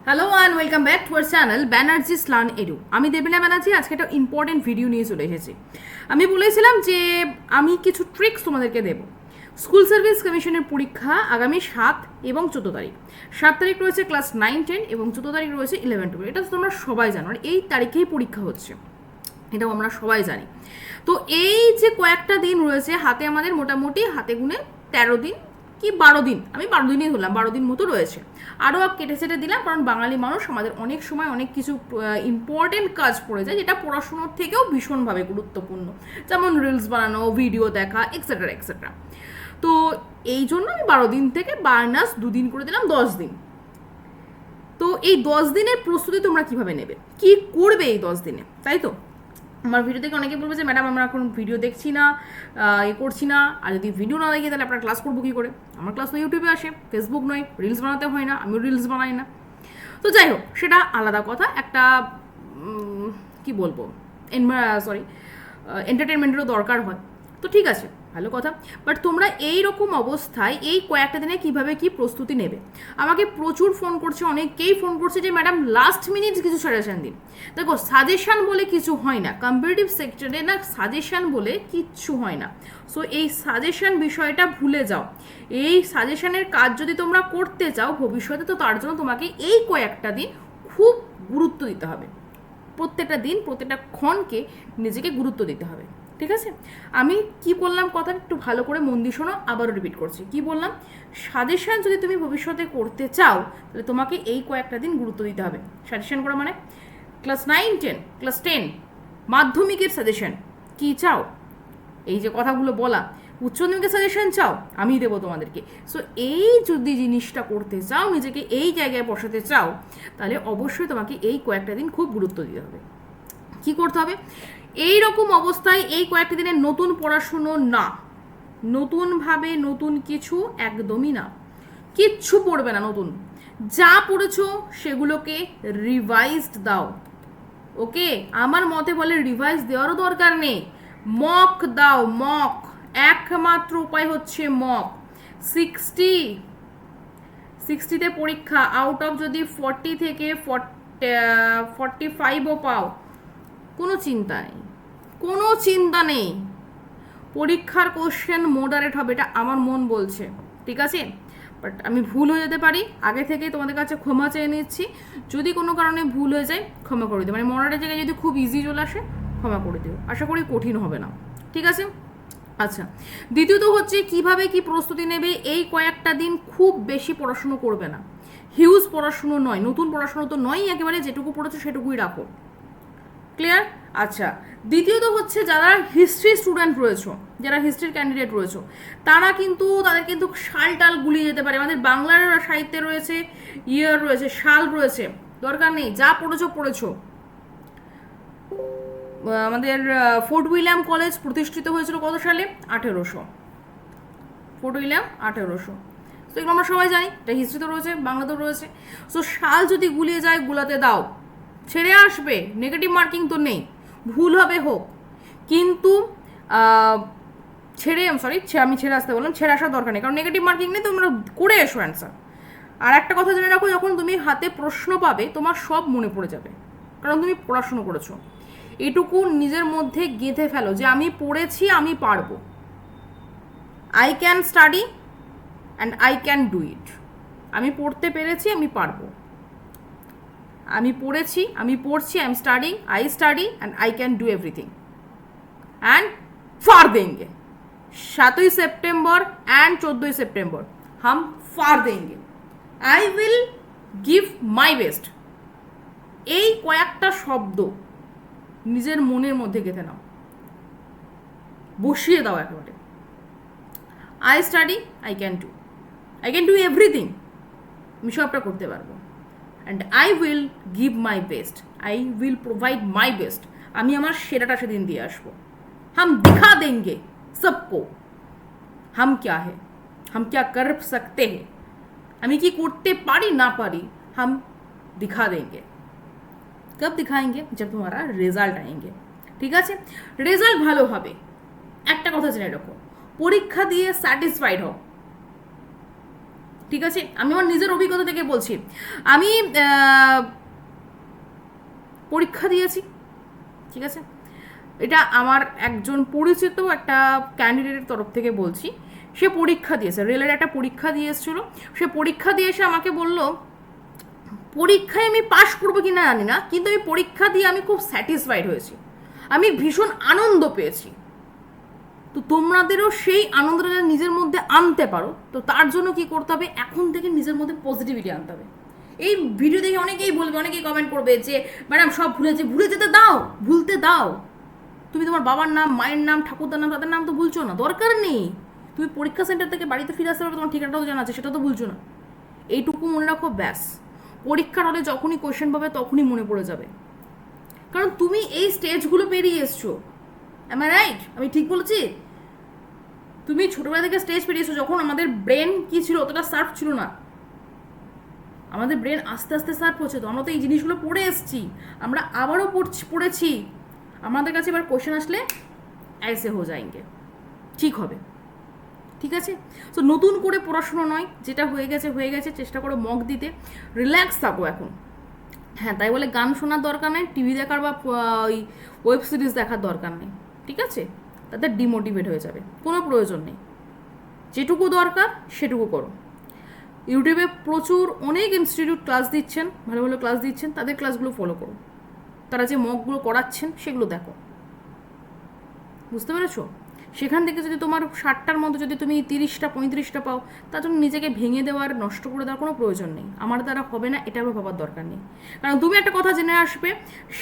Hello and welcome back to our channel Banerjee's learn edu. আমি দেবিনা ব্যানার্জি আজকে একটা ইম্পর্টেন্ট ভিডিও নিয়ে চলে এসেছি। আমি বলেছিলাম যে আমি কিছু ট্রিক্স তোমাদেরকে দেবো। স্কুল সার্ভিস কমিশনের পরীক্ষা আগামী 7 এবং 14 তারিখ। 7 তারিখ রয়েছে ক্লাস 9-10 এবং 14 তারিখ রয়েছে 11-12। এটা তো তোমরা সবাই জানো, আর এই তারিখেই পরীক্ষা হচ্ছে, এটাও আমরা সবাই জানি। তো এই যে কয়েকটা দিন রয়েছে হাতে, আমাদের মোটামুটি হাতে গুনে 13 দিন কি 12 দিন, আমি 12 দিনই ধরলাম, 12 দিন মতো রয়েছে। আরও কেটে সেটে দিলাম, কারণ বাঙালি মানুষ আমাদের অনেক সময় অনেক কিছু ইম্পর্টেন্ট কাজ পড়ে যায় যেটা পড়াশুনোর থেকেও ভীষণভাবে গুরুত্বপূর্ণ, যেমন রিলস বানানো, ভিডিও দেখা, এক্সেট্রা এক্সেট্রা। তো এই জন্য আমি 12 দিন থেকে বার্নাস 2 দিন করে দিলাম, 10 দিন। তো এই 10 দিনের প্রস্তুতি তোমরা কিভাবে নেবে, কি করবে এই 10 দিনে, তাই তো? আমার ভিডিও দেখে অনেকে বলবে যে ম্যাডাম আমরা এখন ভিডিও দেখছি না, করছি না, আর যদি ভিডিও না দেখি তাহলে আপনার ক্লাস করবো কী করে? আমার ক্লাস তো ইউটিউবে আসে, ফেসবুক নয়, রিলস বানাতে হয় না, আমিও রিলস বানাই না। তো যাই হোক, সেটা আলাদা কথা। একটা কি বলবো, এন্টারটেনমেন্টেরও দরকার হয়, তো ঠিক আছে, ভালো কথা। বাট তোমরা এই রকম অবস্থায় এই কয়েকটা দিনে কিভাবে কি প্রস্তুতি নেবে? আমাকে প্রচুর ফোন করছে, অনেকেই ফোন করছে যে ম্যাডাম লাস্ট মিনিট কিছু সাজেশন দিন। দেখো, সাজেশন বলে কিছু হয় না, কম্পিটিটিভ সেক্টরে না সাজেশন বলে কিচ্ছু হয় না। সো এই সাজেশন বিষয়টা ভুলে যাও। এই সাজেশনের কাজ যদি তোমরা করতে চাও ভবিষ্যতে, তো তার জন্য তোমাকে এই কয়েকটা দিন খুব গুরুত্ব দিতে হবে। প্রত্যেকটা দিন, প্রত্যেকটা ক্ষণকে নিজেকে গুরুত্ব দিতে হবে, ঠিক আছে? আমি কি বললাম কথা একটু ভালো করে মন দিয়ে শোনো, আবারও রিপিট করছি। কি বললাম? সাজেশন যদি তুমি ভবিষ্যতে করতে চাও তাহলে তোমাকে এই কয়েকটা দিন গুরুত্ব দিতে হবে। সাজেশন করা মানে ক্লাস 9-10, ক্লাস 10 মাধ্যমিকের সাজেশন কি চাও, এই যে কথাগুলো বলা, উচ্চ মাধ্যমিকের সাজেশন চাও, আমি দেবো তোমাদেরকে। সো এই যদি জিনিসটা করতে চাও, নিজেকে এই জায়গায় বসাতে চাও, তাহলে অবশ্যই তোমাকে এই কয়েকটা দিন খুব গুরুত্ব দিতে হবে। কি করতে হবে? এই রকম অবস্থায় এই কয়েকটা দিনে নতুন পড়াশুনো না, নতুনভাবে নতুন কিছু একদমই না, কিচ্ছু পড়বে না। নতুন যা পড়েছো সেগুলোকে রিভাইজড দাও, ওকে? আমার মতে বলে রিভাইজ দেওয়ারও দরকার নেই, মক দাও, মক। একমাত্র উপায় হচ্ছে মক। 60তে পরীক্ষা, আউট অফ যদি 40 থেকে 45ও পাও, কোনো চিন্তা নেই, কোনো চিন্তা নেই। পরীক্ষার কোশ্চেন মডারেট হবে, এটা আমার মন বলছে, ঠিক আছে? বাট আমি ভুল হয়ে যেতে পারি, আগে থেকেই তোমাদের কাছে ক্ষমা চেয়ে নিচ্ছি। যদি কোনো কারণে ভুল হয়ে যায় ক্ষমা করে দিও, মানে মডারেট জায়গায় যদি খুব ইজি চলে আসে ক্ষমা করে দিও, আশা করি কঠিন হবে না, ঠিক আছে? আচ্ছা, দ্বিতীয়ত হচ্ছে কিভাবে কি প্রস্তুতি নেবে। এই কয়েকটা দিন খুব বেশি পড়াশুনো করবে না, হিউজ পড়াশুনো নয়, নতুন পড়াশুনো তো নয়, একেবারে যেটুকু পড়েছো সেটুকুই রাখো, ক্লিয়ার? আচ্ছা, দ্বিতীয়ত হচ্ছে যারা হিস্ট্রি স্টুডেন্ট রয়েছো, যারা হিস্ট্রির ক্যান্ডিডেট রয়েছো, তারা কিন্তু তাদের কিন্তু সাল টাল গুলিয়ে যেতে পারে। আমাদের বাংলার সাহিত্যে রয়েছে ইয়ার রয়েছে, সাল রয়েছে, দরকার নেই, যা পড়েছো পড়েছো। আমাদের ফোর্ট উইলিয়াম কলেজ প্রতিষ্ঠিত হয়েছিল কত সালে? 1800। Fort William 1800। তো এগুলো আমরা সবাই জানি, এটা হিস্ট্রিতেও রয়েছে, বাংলাতেও রয়েছে। সো সাল যদি গুলিয়ে যায় গুলাতে দাও, ছেড়ে আসবে, নেগেটিভ মার্কিং তো নেই, ভুল হবে হোক, কিন্তু আমি ছেড়ে আসতে বললাম, ছেড়ে আসার দরকার নেই, কারণ নেগেটিভ মার্কিং নেই, তোমরা করে এসো অ্যান্সার। আর একটা কথা জেনে রাখো, যখন তুমি হাতে প্রশ্ন পাবে তোমার সব মনে পড়ে যাবে, কারণ তুমি পড়াশুনো করেছো। এটুকু নিজের মধ্যে গেঁথে ফেলো যে আমি পড়েছি, আমি পারবো, I can study and I can do it. আমি পড়তে পেরেছি, আমি পারবো, আমি পড়েছি, আমি পড়ছি, I am studying, I study and I can do everything and ফার দেंगे। 7 সেপ্টেম্বর অ্যান্ড 14 সেপ্টেম্বর हम फार देंगे, I will give my best. এই কয়েকটা শব্দ নিজের মনের মধ্যে গেঁথে নাও, বসিয়ে দাও একেবারে। I study, I can do everything, আমি সবটা করতে পারবো। And I will give my best, I will provide my best, আমি আমার সেরাটা সেদিন দিয়ে আসবো। হাম দিখা দেंगे सबको हम क्या है, हम क्या कर सकते हैं, আমি কি করতে পারি না পারি, हम दिखा देंगे। कब दिखाएंगे? जब तुम्हारा রেজাল্ট आएंगे, ঠিক আছে? রেজাল্ট ভালো হবে, একটা কথা জেনে রাখো, পরীক্ষা দিয়ে স্যাটিসফাইড হও, ঠিক আছে, আমি আমার নিজের অভিজ্ঞতা থেকে বলছি। আমি পরীক্ষা দিয়েছি, ঠিক আছে, এটা আমার একজন পরিচিত একটা ক্যান্ডিডেটের তরফ থেকে বলছি। সে পরীক্ষা দিয়েছে, রেলের একটা পরীক্ষা দিয়ে এসেছিলো। সে পরীক্ষা দিয়ে এসে আমাকে বলল, পরীক্ষায় আমি পাশ করবো কি না জানি না, কিন্তু আমি পরীক্ষা দিয়ে আমি খুব স্যাটিসফাইড হয়েছি, আমি ভীষণ আনন্দ পেয়েছি। তো তোমাদেরও সেই আনন্দটা যদি নিজের মধ্যে আনতে পারো, তো তার জন্য কি করতে হবে, এখন থেকে নিজের মধ্যে পজিটিভিটি আনতে হবে। এই ভিডিও দেখে অনেকেই বলবে, অনেকেই কমেন্ট করবে যে ম্যাডাম সব ভুলে যেতে দাও, ভুলতে দাও। তুমি তোমার বাবার নাম, মায়ের নাম, ঠাকুরদার নাম, তাদের নাম তো ভুলছো না, দরকার নেই। তুমি পরীক্ষা সেন্টার থেকে বাড়িতে ফিরে আসতে পারবে, তোমার ঠিকানাটাও জানা আছে, সেটা তো ভুলছো না। এইটুকু মনে রাখো, ব্যাস। পরীক্ষার হলে যখনই কোয়েশ্চেন পাবে তখনই মনে পড়ে যাবে, কারণ তুমি এই স্টেজগুলো পেরিয়ে এসছো। Am I right? আমি ঠিক বলেছি? তুমি ছোটবেলা থেকে স্টেজ পেরিয়েছো, যখন আমাদের ব্রেন কি ছিল, অতটা সার্ফ ছিল না। আমাদের ব্রেন আস্তে আস্তে সার্ফ হচ্ছে, তো আমরা তো এই জিনিসগুলো পড়ে এসছি, আমরা আবারও পড়েছি। আমাদের কাছে এবার কোয়েশ্চেন আসলে ऐसे हो जाएंगे, ঠিক হবে, ঠিক আছে? তো নতুন করে পড়াশোনা নয়, যেটা হয়ে গেছে, চেষ্টা করো মক দিতে, রিল্যাক্স থাকো এখন। হ্যাঁ, তাই বলে গান শোনার দরকার নেই, টিভি দেখার বা ওই ওয়েব সিরিজ দেখার দরকার নেই, ঠিক আছে? তাতে ডিমোটিভেট হয়ে যাবে, কোনো প্রয়োজন নেই। যেটুকু দরকার সেটুকু করো। ইউটিউবে প্রচুর অনেক ইনস্টিটিউট ক্লাস দিচ্ছেন, ভালো ভালো ক্লাস দিচ্ছেন, তাদের ক্লাসগুলো ফলো করো। তারা যে মকগুলো করাচ্ছেন সেগুলো দেখো, বুঝতে পেরেছো? সেখান থেকে যদি তোমার 60টার মধ্যে যদি তুমি 30টা 35টা পাও, তার জন্য নিজেকে ভেঙে দেওয়ার, নষ্ট করে দেওয়ার কোনো প্রয়োজন নেই। আমার দ্বারা হবে না, এটারও ভাবার দরকার নেই। কারণ তুমি একটা কথা জেনে আসবে,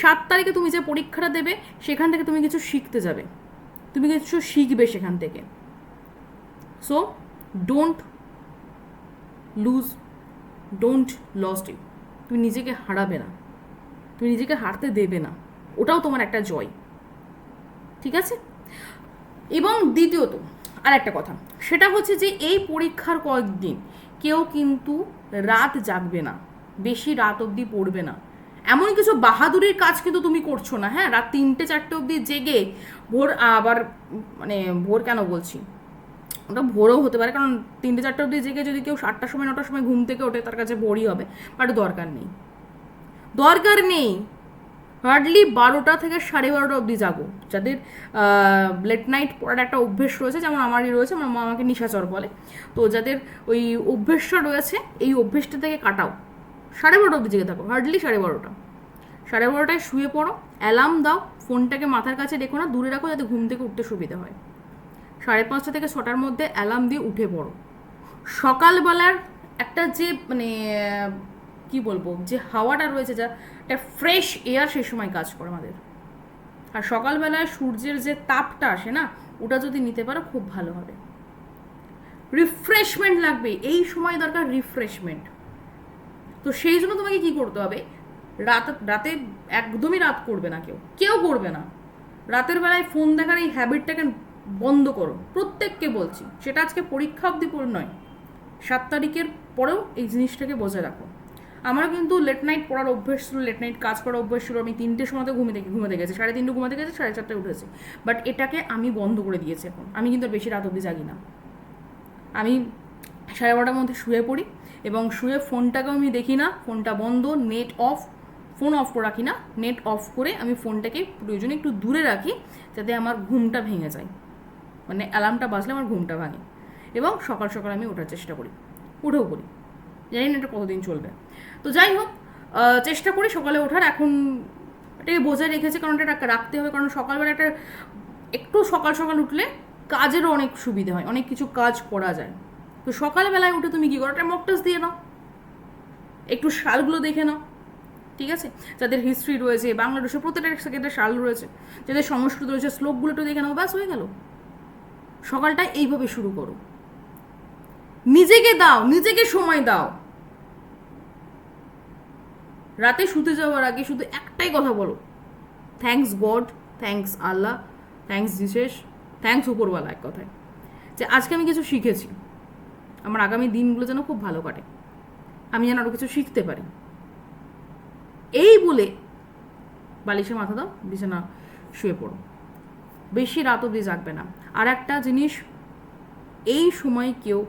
7 তারিখে তুমি যে পরীক্ষাটা দেবে, সেখান থেকে তুমি কিছু শিখতে যাবে, তুমি কিছু শিখবে সেখান থেকে। So don't lose, don't lost you. তুমি নিজেকে হারাবে না, তুমি নিজেকে হারতে দেবে না, ওটাও তোমার একটা জয়, ঠিক আছে? এবং দ্বিতীয়ত আর একটা কথা, সেটা হচ্ছে যে এই পরীক্ষার কয়েকদিন কেউ কিন্তু রাত জাগবে না, বেশি রাত অবধি পড়বে না। এমন কিছু বাহাদুরির কাজ কিন্তু তুমি করছো না। হ্যাঁ, রাত 3টে-4টে অবধি জেগে ভোর, আবার মানে ভোর কেন বলছি, ওটা ভোরও হতে পারে, কারণ 3টে-4টে অবধি জেগে যদি কেউ 7টার সময় 9টার সময় ঘুম থেকে ওঠে, তার কাছে ভোরই হবে। বাট দরকার নেই, দরকার নেই। হার্ডলি 12টা থেকে 12:30 অবধি জাগো। যাদের লেট নাইট পড়ার একটা অভ্যেস রয়েছে, যেমন আমারই রয়েছে, আমার মা আমাকে নিশাচর বলে, তো যাদের ওই অভ্যেসটা রয়েছে, এই অভ্যেসটা থেকে কাটাও। 12:30 অবধি জেগে থাকো, হার্ডলি 12:30। 12:30টায় শুয়ে পড়ো, অ্যালার্ম দাও, ফোনটাকে মাথার কাছে রেখো না, দূরে রাখো, যাতে ঘুম থেকে উঠতে সুবিধা হয়। 5:30 থেকে 6টার মধ্যে অ্যালার্ম দিয়ে উঠে পড়ো। সকালবেলার একটা যে মানে কি বলবো, যে হাওয়াটা রয়েছে, যা একটা ফ্রেশ এয়ার, সেই সময় কাজ করে আমাদের। আর সকালবেলায় সূর্যের যে তাপটা আসে না, ওটা যদি নিতে পারো খুব ভালো হবে। রিফ্রেশমেন্ট লাগবে, এই সময় দরকার রিফ্রেশমেন্ট। তো সেই জন্য তোমাকে কি করতে হবে, রাতে একদমই রাত করবে না, কেউ করবে না। রাতের বেলায় ফোন দেখার এই হ্যাবিটটাকে বন্ধ করো, প্রত্যেককে বলছি। সেটা আজকে পরীক্ষা অবধি নয়, 7 তারিখের পরেও এই জিনিসটাকে বজায় রাখো। আমার কিন্তু লেট নাইট পড়ার অভ্যেস ছিল, লেট নাইট কাজ করার অভ্যেস ছিল। আমি 3টের সময়তে ঘুমোতে গেছি, 3:30 ঘুমাতে গেছি, 4:30 উঠেছি। বাট এটাকে আমি বন্ধ করে দিয়েছি এখন। আমি কিন্তু বেশি রাত অবধি জাগি না, আমি 12:30টার মধ্যে শুয়ে পড়ি, এবং শুয়ে ফোনটাকেও আমি দেখি না, ফোনটা বন্ধ, নেট অফ, ফোন অফ করে রাখি না, নেট অফ করে আমি ফোনটাকে প্রয়োজনে একটু দূরে রাখি, যাতে আমার ঘুমটা ভেঙে যায়, মানে অ্যালার্মটা বাজলে আমার ঘুমটা ভাঙে। এবং সকাল সকাল আমি ওঠার চেষ্টা করি, উঠেও পড়ি, জানি না এটা কতদিন চলবে। তো যাই হোক, চেষ্টা করি সকালে ওঠার। এখন এটাকে বোঝায় রেখেছে, কারণ এটা রাখতে হবে, কারণ সকালবেলা একটু সকাল সকাল উঠলে কাজেরও অনেক সুবিধা হয়, অনেক কিছু কাজ করা যায়। তো সকালবেলায় উঠে তুমি কী করো, একটা মক টেস্ট দিয়ে নাও, একটু সালগুলো দেখে নাও, ঠিক আছে? যাদের হিস্ট্রি রয়েছে, বাংলাদেশের প্রত্যেকটা সেকেন্ডের সাল রয়েছে, যাদের সংস্কৃত রয়েছে, শ্লোকগুলো একটু দেখে নাও, ব্যাস হয়ে গেল। সকালটা এইভাবে শুরু করো, নিজেকে দাও, নিজেকে সময় দাও। রাতে শুতে যাওয়ার আগে শুধু একটাই কথা বলো, থ্যাঙ্কস গড, থ্যাঙ্কস আল্লাহ, থ্যাঙ্কস জিসেস, থ্যাঙ্কস উপরওয়ালা, এক কথায়, যে আজকে আমি কিছু শিখেছি, আমার আগামী দিনগুলো যেন খুব ভালো কাটে, আমি যেন আরও কিছু শিখতে পারি। এই বলে বালিশে মাথা দাও, বিছানা শুয়ে পড়ো, বেশি রাত অবধি জাগবে না। আর একটা জিনিস, এই সময় কেউ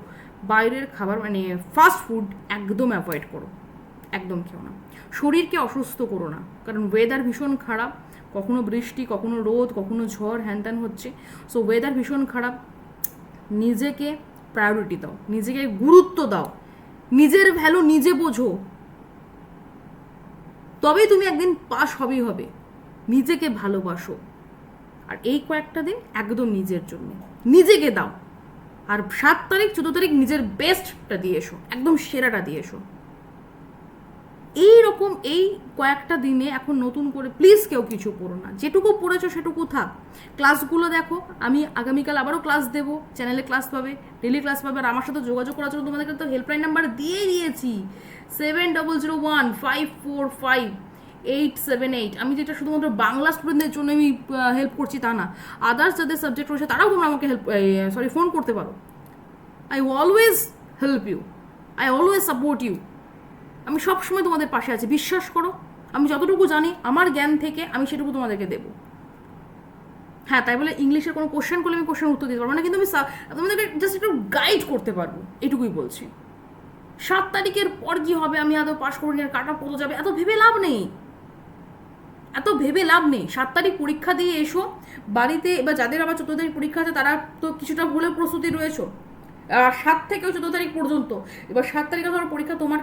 বাইরের খাবার মানে ফাস্ট ফুড একদম অ্যাভয়েড করো, একদম খেও না। শরীরকে অসুস্থ করো না, কারণ ওয়েদার ভীষণ খারাপ, কখনো বৃষ্টি, কখনো রোদ, কখনো ঝড়, হ্যান ত্যান হচ্ছে। সো ওয়েদার ভীষণ খারাপ, নিজেকে প্রায়োরিটি দাও, নিজেকে গুরুত্ব দাও, নিজের ভ্যালু নিজে বোঝো, তবেই তুমি একদিন পাস হবেই হবে। নিজেকে ভালোবাসো, আর এই কয়েকটা দিন একদম নিজের জন্য নিজেকে দাও। আর 7 তারিখ 14 তারিখ নিজের বেস্টটা দিয়ে এসো, একদম সেরাটা দিয়ে এসো। এইরকম এই কয়েকটা দিনে এখন নতুন করে প্লিজ কেউ কিছু পড়ো না, যেটুকু পড়েছো সেটুকু থাক। ক্লাসগুলো দেখো, আমি আগামীকাল আবারও ক্লাস দেবো, চ্যানেলে ক্লাস পাবে, ডেলি ক্লাস পাবে। আর আমার সাথে যোগাযোগ করার জন্য তোমাদেরকে তো হেল্পলাইন নাম্বার দিয়েই দিয়েছি, 7001-545-878। আমি যেটা শুধুমাত্র বাংলা স্টুডেন্টদের জন্য আমি হেল্প করছি তা না, আদার্স যাদের সাবজেক্ট রয়েছে তারাও তোমরা আমাকে ফোন করতে পারো। I always help you, I always support you. আমি সবসময় তোমাদের পাশে আছি, বিশ্বাস করো। আমি যতটুকু জানি আমার জ্ঞান থেকে আমি সেটুকু তোমাদেরকে দেবো। হ্যাঁ, তাই বলে ইংলিশের কোনো কোশ্চেন করলে আমি কোশ্চেন উত্তর দিতে পারবো না, কিন্তু আমি তোমাদেরকে জাস্ট একটু গাইড করতে পারবো, এটুকুই বলছি। 7 তারিখের পর কি হবে, আমি আদৌ পাশ করে নিয়ে কাটা পড়ে যাবে, এত ভেবে লাভ নেই, এত ভেবে লাভ নেই। 7 তারিখ পরীক্ষা দিয়ে এসো বাড়িতে। এবার যাদের আবার 14 তারিখ পরীক্ষা আছে তারা তো কিছুটা হলেও প্রস্তুতি রয়েছে। আর 7 থেকেও 14 তারিখ পর্যন্ত, এবার 7 তারিখে ধরো পরীক্ষা তোমার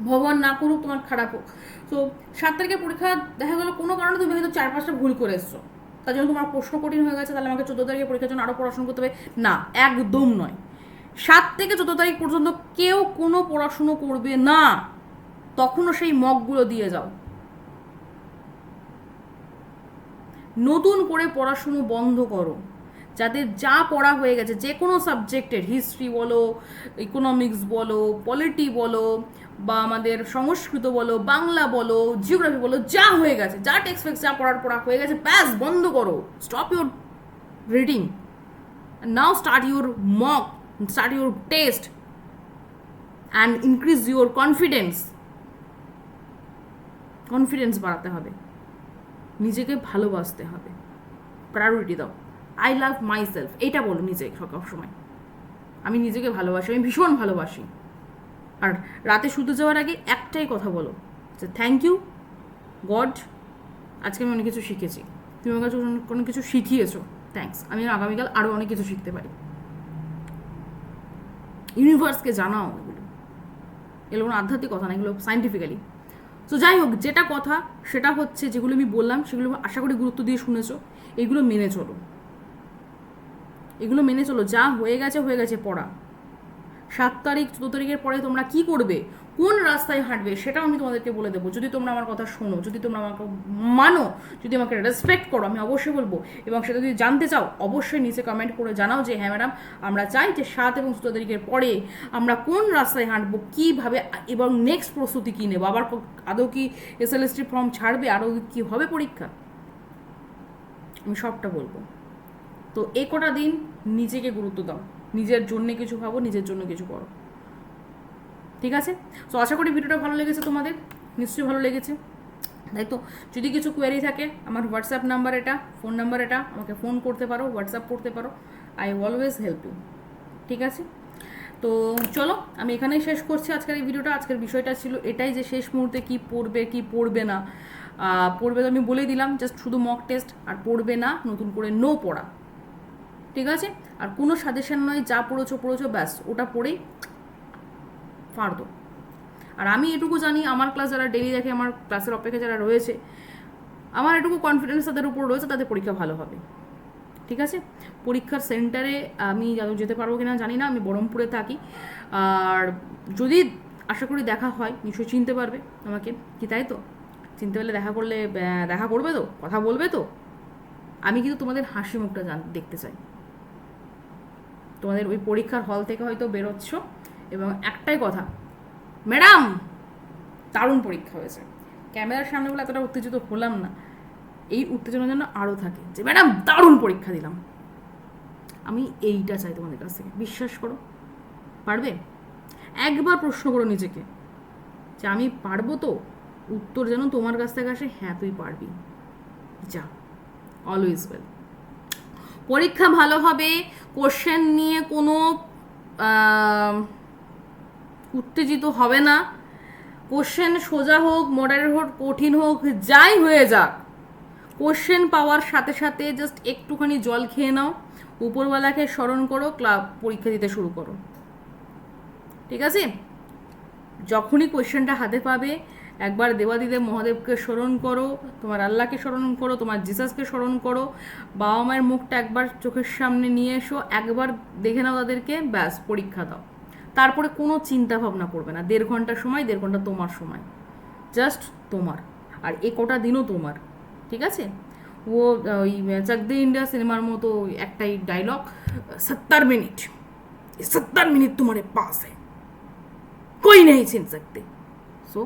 ভগবান না করুক তোমার খারাপ হোক, তো 7 তারিখের পরীক্ষা দেখা গেলো কোনো কারণে তুমি হয়তো 4-5টা ভুল করে এসছো, তার জন্য তোমার প্রশ্ন কঠিন হয়ে গেছে, তাহলে আমাকে 14 তারিখের পরীক্ষার জন্য আরও পড়াশোনা করতে হবে না, একদম নয়। 7 থেকে 14 তারিখ পর্যন্ত কেউ কোনো পড়াশুনো করবে না, তখনও সেই মকগুলো দিয়ে যাও। নতুন করে পড়াশুনো বন্ধ করো। যাদের যা পড়া হয়ে গেছে যে কোনো সাবজেক্টের, হিস্ট্রি বলো, ইকোনমিক্স বলো, পলিটি বলো, বা আমাদের সংস্কৃত বলো, বাংলা বলো, জিওগ্রাফি বলো, যা হয়ে গেছে, যা টেক্সট ফেক্স যা পড়া হয়ে গেছে, ব্যাস বন্ধ করো। Stop your reading, now start your mock, start your test and increase your confidence বাড়াতে হবে, নিজেকে ভালোবাসতে হবে, প্রায়োরিটি দাও। আই লাভ মাই সেলফ, এইটা বলো নিজেকে সব সময়, আমি নিজেকে ভালোবাসি, আমি ভীষণ ভালোবাসি। আর রাতে শুতে যাওয়ার আগে একটাই কথা বলো, যে থ্যাংক ইউ গড, আজকে আমি অনেক কিছু শিখেছি, তুমি আমার কাছে কোনো কিছু শিখিয়েছো, থ্যাঙ্কস, আমি আগামীকাল আরও অনেক কিছু শিখতে পারি। ইউনিভার্সকে জানাও এগুলো কোনো আধ্যাত্মিক কথা না, এগুলো সায়েন্টিফিক্যালি। তো যাই হোক, যেটা কথা সেটা হচ্ছে, যেগুলো আমি বললাম সেগুলো আশা করি গুরুত্ব দিয়ে শুনেছো, এগুলো মেনে চলো, এগুলো মেনে চলো। যা হয়ে গেছে পড়া। 7 তারিখ 14 তারিখের পরে তোমরা কি করবে, কোন রাস্তায় হাঁটবে, সেটাও আমি তোমাদেরকে বলে দেবো, যদি তোমরা আমার কথা শোনো, যদি তোমরা আমাকে মানো, যদি আমাকে রেসপেক্ট করো, আমি অবশ্যই বলবো। এবং সেটা যদি জানতে চাও অবশ্যই নিচে কমেন্ট করে জানাও যে হ্যাঁ ম্যাডাম, আমরা চাই যে 7 এবং 14 তারিখের পরে আমরা কোন রাস্তায় হাঁটবো, কীভাবে, এবং নেক্সট প্রস্তুতি কী নেবো, আবার আদৌ কি SLST ফর্ম ছাড়বে, আরও কী হবে পরীক্ষা, আমি সবটা বলবো। তো এই কটা দিন নিজেকে গুরুত্ব দাও, নিজের জন্য কিছু ভাবো, নিজের জন্য কিছু করো, ঠিক আছে? তো আশা করি ভিডিওটা ভালো লেগেছে তোমাদের, নিশ্চয়ই ভালো লেগেছে, তাই তো? যদি কিছু কোয়ারি থাকে, আমার হোয়াটসঅ্যাপ নাম্বার এটা, ফোন নাম্বার এটা, আমাকে ফোন করতে পারো, হোয়াটসঅ্যাপ করতে পারো, আই অলওয়েজ হেল্প ইউ, ঠিক আছে? তো চলো, আমি এখানেই শেষ করছি আজকের এই ভিডিওটা। আজকের বিষয়টা ছিল এটাই, যে শেষ মুহূর্তে কি পড়বে কি পড়বে না। পড়বে তো আমি বলেই দিলাম, জাস্ট শুধু মক টেস্ট, আর পড়বে না নতুন করে নো পড়া, ঠিক আছে? আর কোনো সাজেশন নয়, যা পড়েছো ব্যাস ওটা পড়েই পারতো। আর আমি এটুকু জানি, আমার ক্লাস যারা ডেলি দেখে, আমার ক্লাসের অপেক্ষা যারা রয়েছে, আমার এটুকু কনফিডেন্স তাদের উপর রয়েছে, তাদের পরীক্ষা ভালো হবে, ঠিক আছে? পরীক্ষার সেন্টারে আমি যেতে পারবো কিনা জানি না, আমি বহরমপুরে থাকি, আর যদি আশা করি দেখা হয় নিশ্চয়ই চিনতে পারবে আমাকে, কি তাই তো? চিনতে পারলে দেখা করবে তো, কথা বলবে তো? আমি কিন্তু তোমাদের হাসি মুখটা দেখতে চাই, তোমাদের ওই পরীক্ষার হল থেকে হয়তো বেরোচ্ছ এবং একটাই কথা, ম্যাডাম দারুণ পরীক্ষা হয়েছে। ক্যামেরার সামনে বলে এতটা উত্তেজিত হলাম না, এই উত্তেজনা যেন আরও থাকে, যে ম্যাডাম দারুণ পরীক্ষা দিলাম। আমি এইটা চাই তোমাদের কাছ থেকে, বিশ্বাস করো পারবে? একবার প্রশ্ন করো নিজেকে যে আমি পারবো তো, উত্তর যেন তোমার কাছ থেকে আসে, হ্যাঁ তুই পারবি, যা, অলওয়েজ ওয়েল। পরীক্ষা ভালো হবে, কোশ্চেন নিয়ে কোনো উত্তেজিত হবে না। কোশ্চেন সোজা হোক, মডারেট হোক, কঠিন হোক, যাই হয়ে যাক, কোশ্চেন পাওয়ার সাথে সাথে জাস্ট একটুখানি জল খেয়ে নাও, উপরওয়ালাকে স্মরণ করো, পরীক্ষা দিতে শুরু করো। ঠিক আছে? যখনই কোয়েশ্চেনটা হাতে পাবে একবার দেবাদিদেব মহাদেবকে স্মরণ করো, তোমার আল্লাহকে স্মরণ করো, তোমার জিসাসকে স্মরণ করো, বাবা মায়ের মুখটা একবার চোখের সামনে নিয়ে এসো, একবার দেখে নাও তাদেরকে, ব্যাস পরীক্ষা দাও। তারপরে কোনো চিন্তা ভাবনা করবে না। 1.5 ঘন্টা সময়, 1.5 ঘন্টা তোমার সময়, জাস্ট তোমার। আর এ কটা দিনও তোমার। ঠিক আছে? ও ওই চক দে ইন্ডিয়া সিনেমার মতো একটাই ডায়লগ, 70 মিনিট, 70 মিনিট তোমারে পাস है, कोई नहीं छीन सकते। সো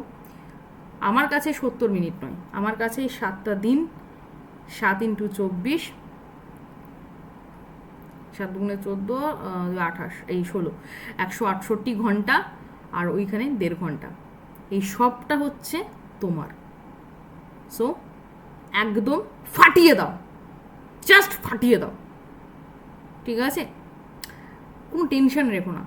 আমার কাছে 70 মিনিট নয়, আমার কাছে 7টা দিন, 7 × 24, 7 × 14, 28, এই 16, 168 ঘন্টা, আর ওইখানে 1.5 ঘন্টা, এই সবটা হচ্ছে তোমার। সো একদম ফাটিয়ে দাও, জাস্ট ফাটিয়ে দাও। ঠিক আছে? কোনো টেনশন রেখো না,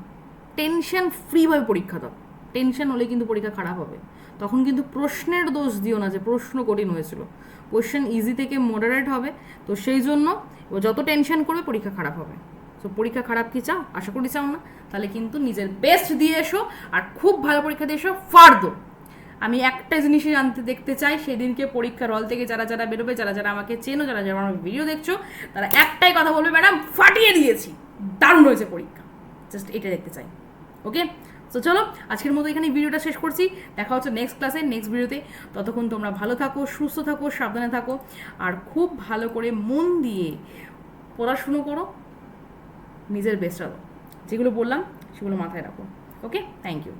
টেনশন ফ্রিভাবে পরীক্ষা দাও। টেনশন হলে কিন্তু পরীক্ষা খারাপ হবে। তখন কিন্তু প্রশ্নের দোষ দিও না যে প্রশ্ন কঠিন হয়েছিল। কোয়েশ্চেন ইজি থেকে মডারেট হবে, তো সেই জন্য যত টেনশন করবে পরীক্ষা খারাপ হবে। তো পরীক্ষা খারাপ কি চাও? আশা করি চাও না। তাহলে কিন্তু নিজের বেস্ট দিয়ে এসো, আর খুব ভালো পরীক্ষা দিয়ে এসো, ফার্দো। আমি একটা জিনিসই দেখতে চাই, সেদিনকে পরীক্ষার হল থেকে যারা যারা বেরোবে, যারা যারা আমাকে চেনো, যারা যারা আমার ভিডিও দেখছো, তারা একটাই কথা বলবে, ম্যাডাম ফাটিয়ে দিয়েছি, দারুণ হয়েছে পরীক্ষা। জাস্ট এটা দেখতে চাই। ওকে? তো চলো আজকের মতো এখানে ভিডিওটা শেষ করছি। দেখা হচ্ছে নেক্সট ক্লাসে, নেক্সট ভিডিওতে। ততক্ষণ তোমরা ভালো থাকো, সুস্থ থাকো, সাবধানে থাকো, আর খুব ভালো করে মন দিয়ে পড়াশুনো করো, নিজের বেস্টটা দাও। যেগুলো বললাম সেগুলো মাথায় রাখো। ওকে? Thank you.